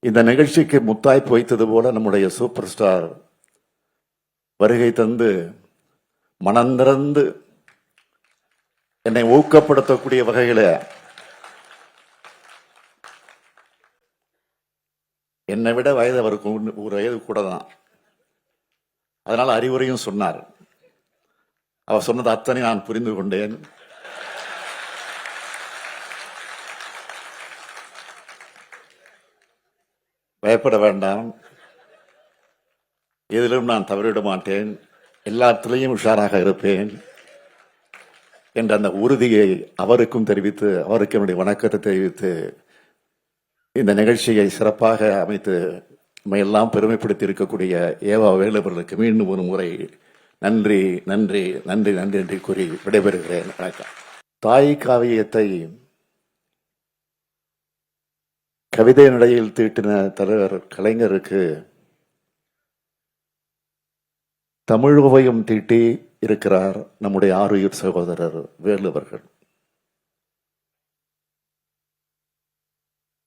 இந்த நிகழ்ச்சிக்கு முத்தாய்ப்பு வைத்தது போல நம்முடைய சூப்பர் ஸ்டார் வருகை தந்து மனந்திறந்து என்னை ஊக்கப்படுத்தக்கூடிய வகையில என்னை விட வயது அவருக்கு ஒரு வயது கூட தான். அதனால அறிவுரையும் சொன்னார். அவர் சொன்னது அத்தனை நான் புரிந்து கொண்டேன். பயப்பட வேண்டாம், எதிலும் நான் தவறிவிட மாட்டேன், எல்லாத்திலையும் உஷாராக இருப்பேன் என்ற அந்த உறுதியை அவருக்கும் தெரிவித்து, அவருக்கு என்னுடைய வணக்கத்தை தெரிவித்து, இந்த நிகழ்ச்சியை சிறப்பாக அமைத்து எல்லாம் பெருமைப்படுத்தி இருக்கக்கூடிய ஏவா வேலு அவர்களுக்கு மீண்டும் ஒரு முறை நன்றி நன்றி நன்றி நன்றி என்று கூறி விடைபெறுகிறேன். வணக்கம். தாய் காவியத்தை கவிதை நடையில் தீட்டின தலைவர் கலைஞருக்கு தமிழ் ஓவியம் தீட்டி இருக்கிறார் நம்முடைய ஆருயிர் சகோதரர் வேலு அவர்கள்.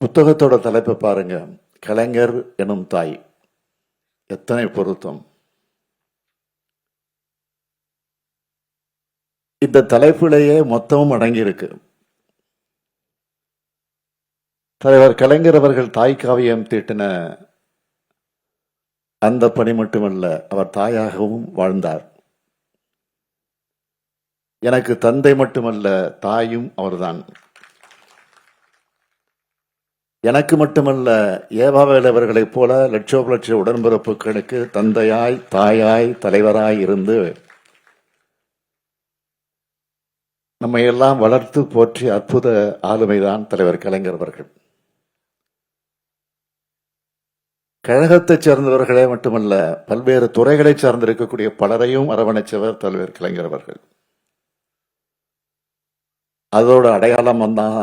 புத்தகத்தோட தலைப்பை பாருங்க, கலைஞர் எனும் தாய். எத்தனை பொருத்தம்! இந்த தலைப்பிலேயே மொத்தமும் அடங்கியிருக்கு. தலைவர் கலைஞர் அவர்கள் தாய் காவியம் தீட்டின அந்த பணி மட்டுமல்ல, அவர் தாயாகவும் வாழ்ந்தார். எனக்கு தந்தை மட்டுமல்ல, தாயும் அவர்தான். எனக்கு மட்டுமல்ல, ஏவாவேல் அவர்களைப் போல லட்சோப லட்ச உடன்பிறப்புகளுக்கு தந்தையாய் தாயாய் தலைவராய் இருந்து நம்மை எல்லாம் வளர்த்து போற்றி அற்புத ஆளுமைதான் தலைவர் கலைஞர் அவர்கள். கழகத்தைச் சேர்ந்தவர்களே மட்டுமல்ல, பல்வேறு துறைகளை சார்ந்திருக்கக்கூடிய பலரையும் அரவணைச்சவர் தலைவர் கலைஞர் அவர்கள். அதோட அடையாளம் வந்தான்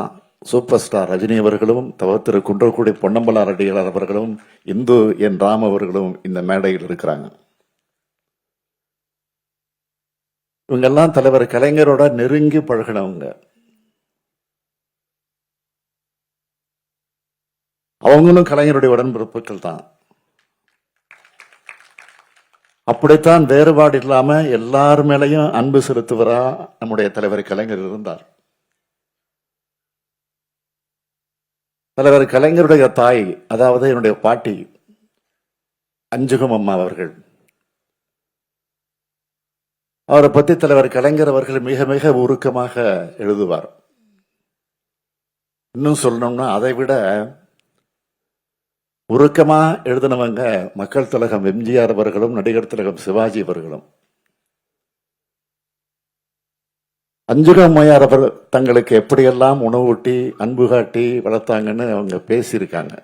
சூப்பர் ஸ்டார் ரஜினி அவர்களும், திரு குன்றக்குடி பொன்னம்பல ரெட்டியார் அவர்களும், இந்து என் ராம் அவர்களும் இந்த மேடையில் இருக்கிறாங்க. இவங்கெல்லாம் தலைவர் கலைஞரோட நெருங்கி பழகினவங்க. அவங்களும் கலைஞருடைய உடன்பிறப்புகள் தான். அப்படித்தான் வேறுபாடு இல்லாம எல்லார் மேலையும் அன்பு செலுத்துவரா நம்முடைய தலைவர் கலைஞர் இருந்தார். தலைவர் கலைஞருடைய தாய், அதாவது என்னுடைய பாட்டி அஞ்சுகம் அம்மா அவர்கள், அவரை பற்றி தலைவர் கலைஞர் அவர்கள் மிக மிக உருக்கமாக எழுதுவார். இன்னும் சொல்லணும்னா அதை விட உருக்கமா எழுதினவங்க மக்கள் திலகம் எம்ஜிஆர் அவர்களும், நடிகர் திலகம் சிவாஜி அவர்களும். அஞ்சுகம் அம்மையார் அவர் தங்களுக்கு எப்படியெல்லாம் உணவூட்டி அன்பு காட்டி வளர்த்தாங்கன்னு அவங்க பேசியிருக்காங்க.